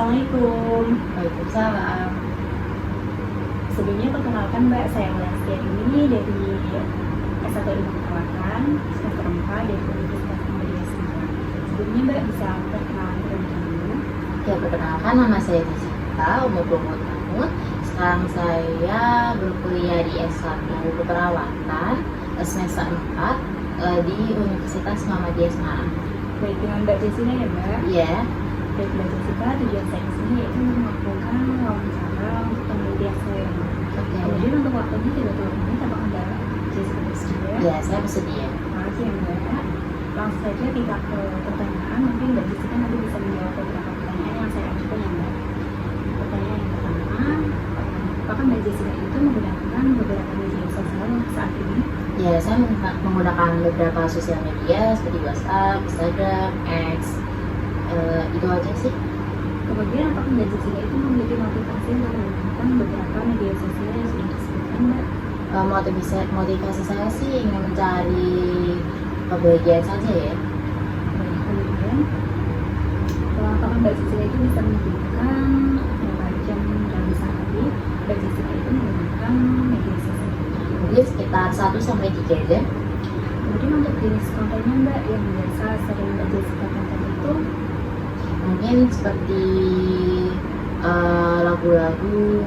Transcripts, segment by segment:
Assalamualaikum. Waalaikumsalam. Sebelumnya perkenalkan Mbak, saya Lesti ini dari S1 Ilmu Perawatan semester 4 dari Universitas Muhammadiyah Semarang. Sebelumnya Mbak bisa perkenalan terlebih dulu. Ya, perkenalkan nama saya Jessica, umur 20 tahun. Sekarang saya berkuliah di S1 Keperawatan semester 4 di Universitas Muhammadiyah Semarang. Baik, dengan Mbak Jessica ya Mbak? Iya. Baik Mbak Jessica, tujuan saya kesini yaitu melakukan wawancara untuk penelitian saya. Oke. Kemudian untuk waktunya 30 menit, apakah Mbak Jessica bersedia? Ya, saya bersedia. Makasih ya Mbak. Langsung saja kita ke pertanyaan. Mungkin Mbak Jessica nanti bisa menjawab beberapa pertanyaan yang saya ajukan ya Mbak. Pertanyaan yang pertama, apakah Mbak Jessica itu menggunakan beberapa media sosial saat ini? Ya, saya menggunakan beberapa sosial media seperti WhatsApp, Instagram, X. Itu aja sih. Kemudian apakah Mbak Jessica itu memiliki motivasi untuk menggunakan beberapa media sosial yang sudah disebutkan Mbak? Motivasi saya sih ingin mencari kebahagiaan saja ya. Baik, kemudian apakah Mbak Jessica itu bisa menunjukkan berapa jam dalam sehari Mbak Jessica itu menggunakan media sosial? Mungkin sekitar 1-3 jam. Kemudian untuk jenis kontennya Mbak yang biasa sering Mbak Jessica tonton itu? Mungkin seperti lagu-lagu,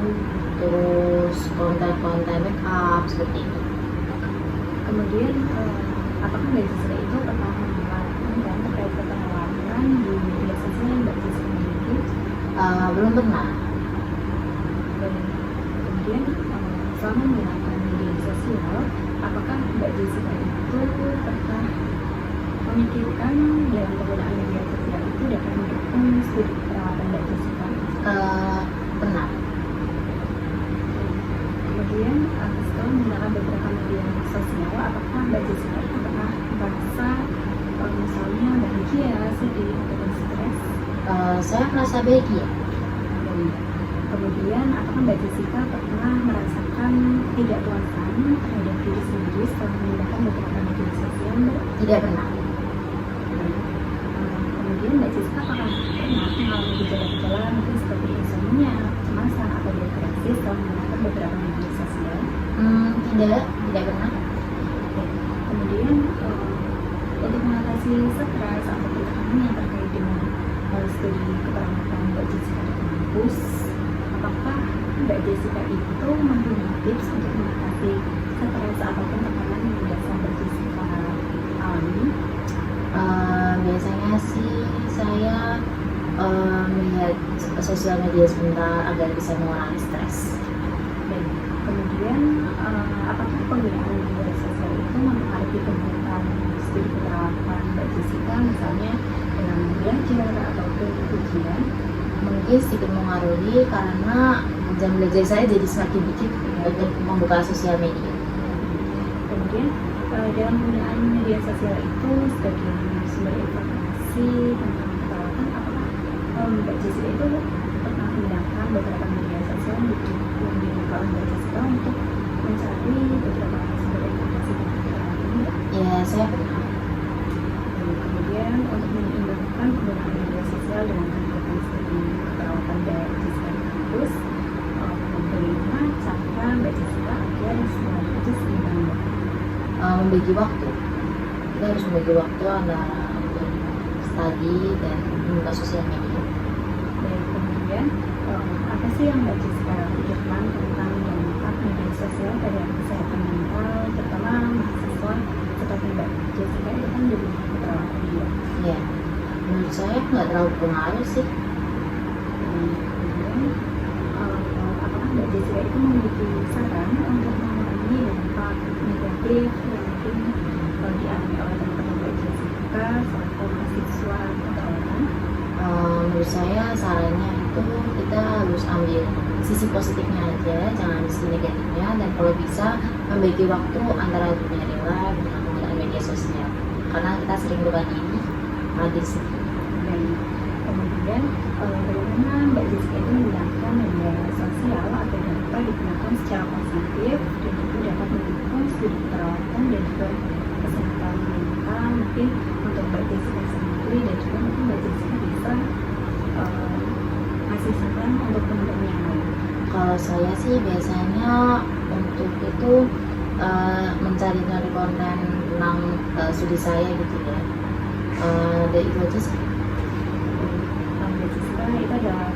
terus konten-konten makeup seperti itu. Kemudian apakah Mbak Jessica itu pernah melakukan dan terkait keterlambatan di media sosial yang Mbak Jessica miliki? Belum pernah. Dan kemudian selama menggunakan media sosial, apakah Mbak Jessica itu pernah memikirkan dalam penggunaan media sosial itu dapat mendukung studi perawatan Mbak Jessica? Pernah. Kemudian setelah menggunakan beberapa media sosial, apakah Mbak Jessica itu pernah merasa misalnya bahagia, sedih, ataupun stres? Saya merasa bahagia. Dan kemudian apakah Mbak Jessica pernah merasakan tidak puasan terhadap diri sendiri setelah menggunakan beberapa media sosial Mbak? Tidak pernah. Kemudian Mbak Jessica apakah pernah mengalami gejala-gejala mungkin seperti insomnia, kecemasan, atau depresi setelah menggunakan beberapa media sosial? Tidak pernah. Kemudian untuk mengatasi stres atau tekanan yang terkait dengan studi keperawatan Mbak Jessica di kampus, apakah Mbak Jessica itu mempunyai tips untuk mengatasi stres ataupun tekanan yang biasa Mbak Jessica alami? Biasanya sih saya melihat sosial media sebentar agar bisa mengurangi stres. Dan kemudian apakah penggunaan media sosial itu mempengaruhi kegiatan studi keperawatan Mbak Jessica, misalnya dalam belajar ataupun ujian? Mungkin sedikit mengaruhi karena jam belajar saya jadi semakin dikit untuk membuka sosial media. Kemudian dalam penggunaan media sosial itu sebagai sumber informasi tentang perawatan, apakah Mbak Jessica itu pernah menggunakan beberapa media sosial yang digunakan oleh Mbak Jessica untuk mencari beberapa sumber informasi tentang perawatan Mbak? Ya, saya pernah. Dan kemudian untuk menyeimbangkan penggunaan media sosial dengan kegiatan studi keperawatan Mbak Jessica di kampus, bagaimana cara Mbak Jessica agar semua itu seimbang Mbak? Membagi waktu. Kita harus membagi waktu antara untuk studi dan membuka sosial media. Dan kemudian apa sih yang Mbak Jessica pikirkan tentang dampak media sosial pada kesehatan mental, terutama mahasiswa seperti Mbak Jessica itu kan jadi keperawatan juga? Ya, menurut saya nggak terlalu pengaruh sih. Kemudian apakah Mbak Jessica itu memiliki saran untuk mengurangi dampak negatif yang mungkin dialami oleh teman-teman Mbak Jessica selaku mahasiswa keperawatan? Menurut saya sarannya itu kita harus ambil sisi positifnya aja, jangan sisi negatifnya, dan kalau bisa membagi waktu antara dunia real dengan penggunaan media sosial, karena kita sering lupa diri sendiri. Dan kemudian bagaimana Mbak Jessica itu menggunakan media sosial agar dapat digunakan secara positif dan juga dapat mendukung studi keperawatan dan juga kesehatan mental mungkin untuk Mbak Jessica sendiri, dan juga mungkin Mbak Jessica bisa saran untuk teman-teman yang lain? Kalau saya sih biasanya untuk itu mencari konten tentang studi saya gitu ya. Dan itu aja sih. Itu adalah